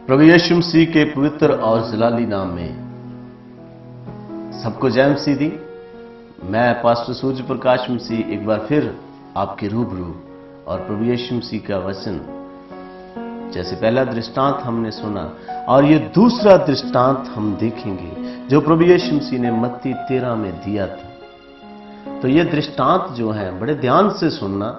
प्रभु यीशु मसीह के पवित्र और जलाली नाम में सबको जय मसीह दी। मैं पास्टर सूर्य प्रकाश मसीह एक बार फिर आपके रूबरू और प्रभु यीशु मसीह का वचन, जैसे पहला दृष्टांत हमने सुना और ये दूसरा दृष्टांत हम देखेंगे जो प्रभु यीशु मसीह ने मत्ती 13 में दिया था। तो ये दृष्टांत जो है बड़े ध्यान से सुनना।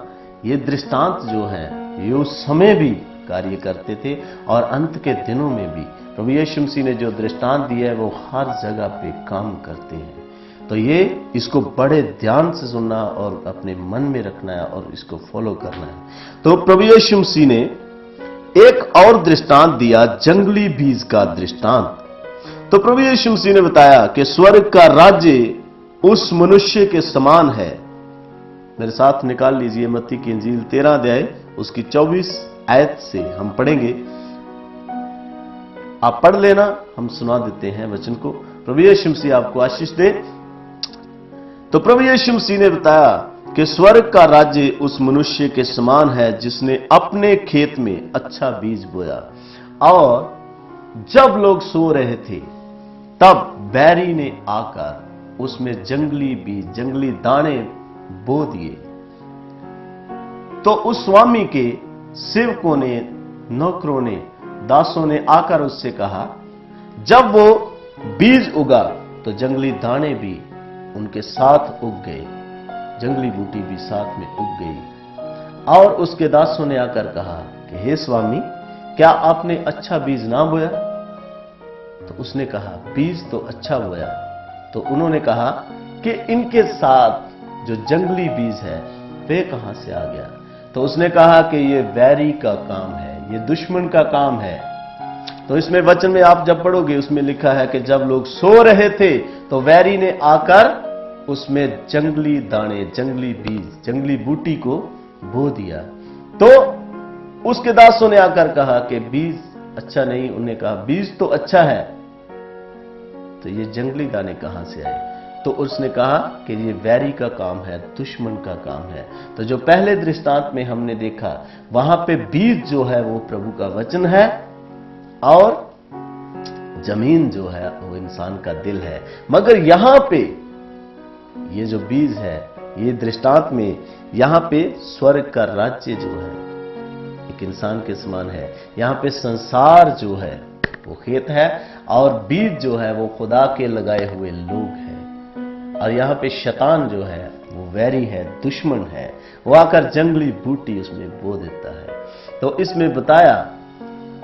ये दृष्टांत जो है ये उस समय भी कार्य करते थे और अंत के दिनों में भी प्रभु यीशु मसीह ने जो दृष्टांत दिया है वो हर जगह पे काम करते हैं। तो ये इसको बड़े ध्यान से सुनना और अपने मन में रखना है और इसको फॉलो करना है। तो प्रभु यीशु मसीह ने एक और दृष्टांत दिया, जंगली बीज का दृष्टांत। तो प्रभु यीशु मसीह ने बताया कि स्वर्ग का राज्य उस मनुष्य के समान है। मेरे साथ निकाल लीजिए मत्ती की इंजील 13 अध्याय उसकी 24 आयत से हम पढ़ेंगे। आप पढ़ लेना, हम सुना देते हैं वचन को। प्रभु यीशु मसीह आपको आशीष दे। तो प्रभु यीशु मसीह ने बताया कि स्वर्ग का राज्य उस मनुष्य के समान है जिसने अपने खेत में अच्छा बीज बोया, और जब लोग सो रहे थे तब बैरी ने आकर उसमें जंगली बीज, जंगली दाने बो दिए। तो उस स्वामी के सेवकों ने, नौकरों ने, दासों ने आकर उससे कहा, जब वो बीज उगा तो जंगली दाने भी उनके साथ उग गए, जंगली बूटी भी साथ में उग गई। और उसके दासों ने आकर कहा कि हे स्वामी, क्या आपने अच्छा बीज ना बोया? तो उसने कहा, बीज तो अच्छा बोया। तो उन्होंने कहा कि इनके साथ जो जंगली बीज है वे कहां से आ गया? तो उसने कहा कि ये बैरी का काम है, ये दुश्मन का काम है। तो इसमें वचन में आप जब पढ़ोगे उसमें लिखा है कि जब लोग सो रहे थे तो बैरी ने आकर उसमें जंगली दाने, जंगली बीज, जंगली बूटी को बो दिया। तो उसके दासों ने आकर कहा कि बीज अच्छा नहीं। उन्होंने कहा बीज तो अच्छा है, तो ये जंगली दाने कहां से आए? तो उसने कहा कि ये वैरी का काम है, दुश्मन का काम है। तो जो पहले दृष्टांत में हमने देखा वहां पे बीज जो है वो प्रभु का वचन है और जमीन जो है वो इंसान का दिल है। मगर यहां पे ये जो बीज है, ये दृष्टांत में यहां पे स्वर्ग का राज्य जो है एक इंसान के समान है। यहां पे संसार जो है वो खेत है और बीज जो है वो खुदा के लगाए हुए लोग हैं। और यहां पे शैतान जो है वो वैरी है, दुश्मन है, वो आकर जंगली बूटी उसमें बो देता है। तो इसमें बताया,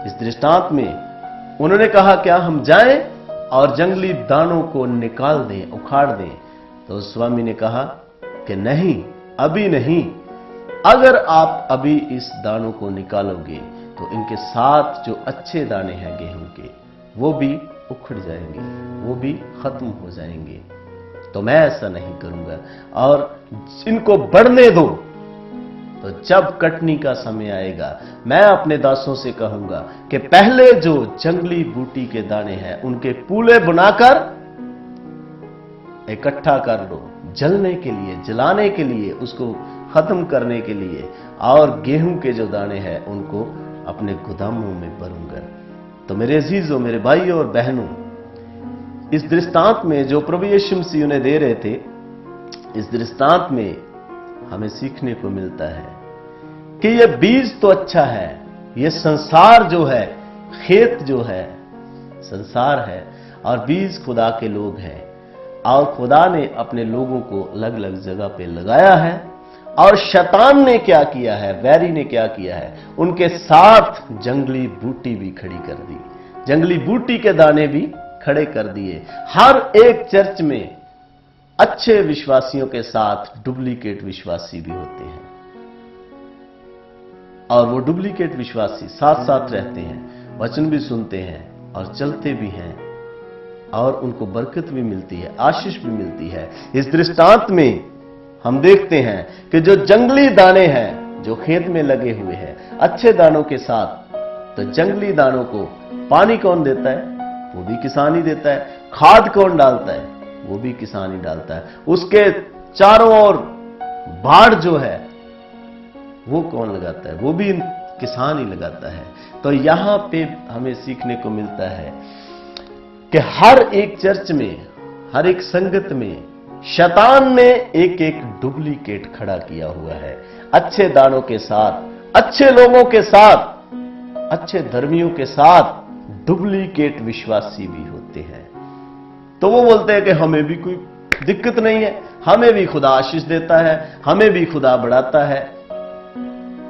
इस दृष्टांत में उन्होंने कहा क्या हम जाएं और जंगली दानों को निकाल दें, उखाड़ दें? तो स्वामी ने कहा कि नहीं, अभी नहीं। अगर आप अभी इस दानों को निकालोगे तो इनके साथ जो अच्छे दाने हैं गेहूं के, वो भी उखड़ जाएंगे, वो भी खत्म हो जाएंगे। तो मैं ऐसा नहीं करूंगा और इनको बढ़ने दो। तो जब कटनी का समय आएगा मैं अपने दासों से कहूंगा कि पहले जो जंगली बूटी के दाने हैं उनके पूले बनाकर इकट्ठा कर लो, जलने के लिए, जलाने के लिए, उसको खत्म करने के लिए। और गेहूं के जो दाने हैं उनको अपने गोदामों में भरूंगा। तो मेरे अजीजों, मेरे भाइयों और बहनों, इस दृष्टांत में जो प्रभु यीशु मसीह उन्हें दे रहे थे, इस दृष्टांत में हमें सीखने को मिलता है कि यह बीज तो अच्छा है, यह संसार जो है, खेत जो है संसार है और बीज खुदा के लोग हैं। और खुदा ने अपने लोगों को अलग अलग जगह पे लगाया है। और शैतान ने क्या किया है, वैरी ने क्या किया है, उनके साथ जंगली बूटी भी खड़ी कर दी, जंगली बूटी के दाने भी खड़े कर दिए। हर एक चर्च में अच्छे विश्वासियों के साथ डुप्लीकेट विश्वासी भी होते हैं और वो डुप्लीकेट विश्वासी साथ साथ रहते हैं, वचन भी सुनते हैं और चलते भी हैं और उनको बरकत भी मिलती है, आशीष भी मिलती है। इस दृष्टांत में हम देखते हैं कि जो जंगली दाने हैं जो खेत में लगे हुए हैं अच्छे दानों के साथ, तो जंगली दानों को पानी कौन देता है? वो भी किसान ही देता है। खाद कौन डालता है? वो भी किसान ही डालता है। उसके चारों ओर बाड़ जो है वो कौन लगाता है? वो भी किसान ही लगाता है। तो यहां पे हमें सीखने को मिलता है कि हर एक चर्च में, हर एक संगत में शैतान ने एक एक डुप्लीकेट खड़ा किया हुआ है। अच्छे दानों के साथ, अच्छे लोगों के साथ, अच्छे धर्मियों के साथ डुप्लीकेट विश्वासी भी होते हैं। तो वो बोलते हैं कि हमें भी कोई दिक्कत नहीं है, हमें भी खुदा आशीष देता है, हमें भी खुदा बढ़ाता है,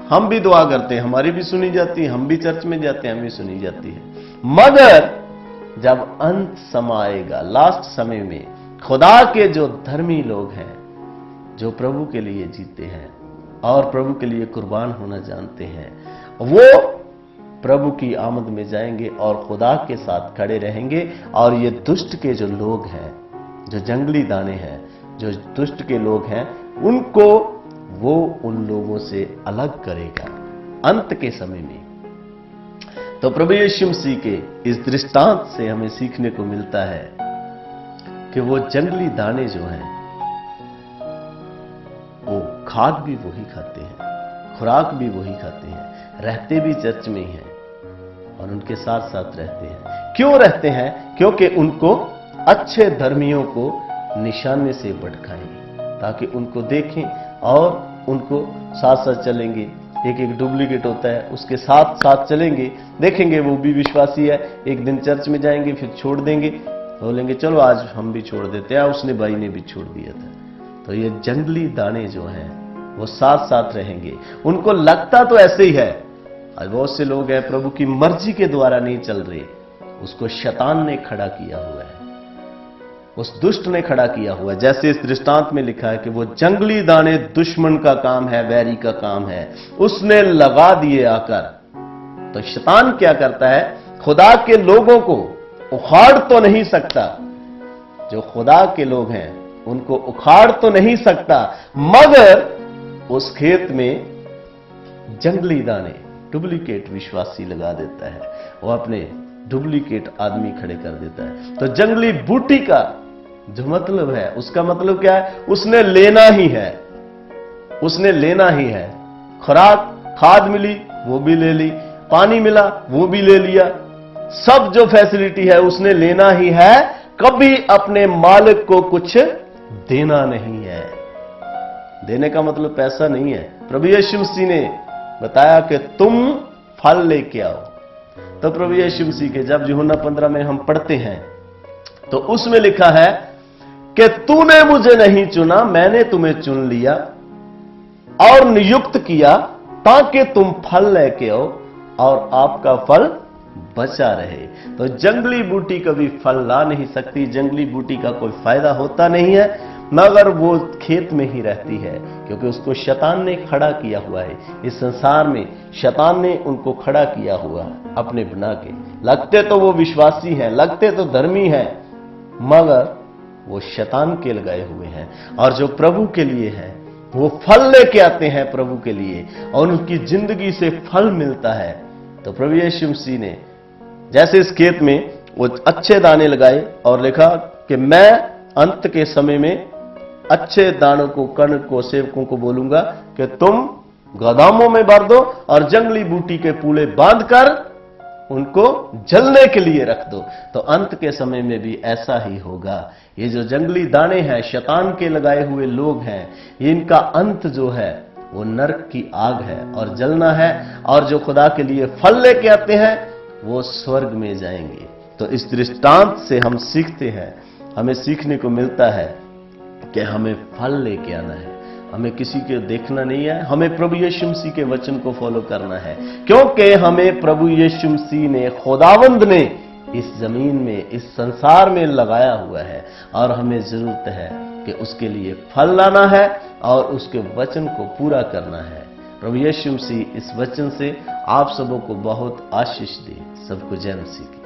हम भी दुआ करते हैं, हमारी भी सुनी जाती है, हम भी चर्च में जाते हैं, हम भी सुनी जाती है। मगर जब अंत समय आएगा, लास्ट समय में, खुदा के जो धर्मी लोग हैं, जो प्रभु के लिए जीते हैं और प्रभु के लिए कुर्बान होना जानते हैं, वो प्रभु की आमद में जाएंगे और खुदा के साथ खड़े रहेंगे। और ये दुष्ट के जो लोग हैं, जो जंगली दाने हैं, जो दुष्ट के लोग हैं, उनको वो उन लोगों से अलग करेगा अंत के समय में। तो प्रभु यीशु मसीह के इस दृष्टांत से हमें सीखने को मिलता है कि वो जंगली दाने जो हैं, वो खाद भी वही खाते हैं, खुराक भी वही खाते हैं, रहते भी चर्च में ही हैं और उनके साथ साथ रहते हैं। क्यों रहते हैं? क्योंकि उनको अच्छे धर्मियों को निशाने से भटकाएंगे, ताकि उनको देखें और उनको साथ साथ चलेंगे। एक एक डुप्लीकेट होता है, उसके साथ साथ चलेंगे, देखेंगे वो भी विश्वासी है, एक दिन चर्च में जाएंगे, फिर छोड़ देंगे, बोलेंगे चलो आज हम भी छोड़ देते हैं, उसने भाई ने भी छोड़ दिया था। तो ये जंगली दाने जो हैं वो साथ साथ रहेंगे। उनको लगता तो ऐसे ही है, आज बहुत से लोग हैं प्रभु की मर्जी के द्वारा नहीं चल रहे, उसको शैतान ने खड़ा किया हुआ है, उस दुष्ट ने खड़ा किया हुआ है। जैसे इस दृष्टांत में लिखा है कि वो जंगली दाने दुश्मन का काम है, वैरी का काम है, उसने लगा दिए आकर। तो शैतान क्या करता है? खुदा के लोगों को उखाड़ तो नहीं सकता, जो खुदा के लोग हैं उनको उखाड़ तो नहीं सकता, मगर उस खेत में जंगली दाने, डुप्लीकेट विश्वासी लगा देता है, वो अपने डुप्लीकेट आदमी खड़े कर देता है। तो जंगली बूटी का जो मतलब है, उसका मतलब क्या है? उसने लेना ही है, उसने लेना ही है। खुराक, खाद मिली वो भी ले ली, पानी मिला वो भी ले लिया, सब जो फैसिलिटी है उसने लेना ही है, कभी अपने मालिक को कुछ देना नहीं है। देने का मतलब पैसा नहीं है। प्रभु यीशु मसीह ने बताया कि तुम फल लेके आओ। तो प्रभु यीशु मसीह के जब यूहन्ना 15 में हम पढ़ते हैं तो उसमें लिखा है कि तूने मुझे नहीं चुना, मैंने तुम्हें चुन लिया और नियुक्त किया ताकि तुम फल लेके आओ और आपका फल बचा रहे। तो जंगली बूटी कभी फल ला नहीं सकती, जंगली बूटी का कोई फायदा होता नहीं है, मगर वो खेत में ही रहती है, क्योंकि उसको शैतान ने खड़ा किया हुआ है। इस संसार में शैतान ने उनको खड़ा किया हुआ है अपने बना के। लगते तो वो विश्वासी हैं, लगते तो धर्मी हैं, मगर वो शैतान के लगाए हुए हैं। और जो प्रभु के लिए है वो फल लेके आते हैं प्रभु के लिए, और उनकी जिंदगी से फल मिलता है। तो प्रभु यीशु मसीह ने जैसे इस खेत में वो अच्छे दाने लगाए और लिखा कि मैं अंत के समय में अच्छे दानों को, कण को, सेवकों को बोलूंगा कि तुम गोदामों में भर दो और जंगली बूटी के पूले बांधकर उनको जलने के लिए रख दो। तो अंत के समय में भी ऐसा ही होगा। ये जो जंगली दाने हैं, शैतान के लगाए हुए लोग हैं, इनका अंत जो है वो नरक की आग है और जलना है, और जो खुदा के लिए फल लेके आते हैं वो स्वर्ग में जाएंगे। तो इस दृष्टांत से हम सीखते हैं, हमें सीखने को मिलता है कि हमें फल लेके आना है, हमें किसी के देखना नहीं है, हमें प्रभु यीशु मसीह के वचन को फॉलो करना है, क्योंकि हमें प्रभु यीशु मसीह ने, खुदावंद ने इस जमीन में, इस संसार में लगाया हुआ है, और हमें जरूरत है कि उसके लिए फल लाना है और उसके वचन को पूरा करना है। प्रभु यीशु मसीह इस वचन से आप सबों को बहुत आशीष दे। सबको जय मसीह की।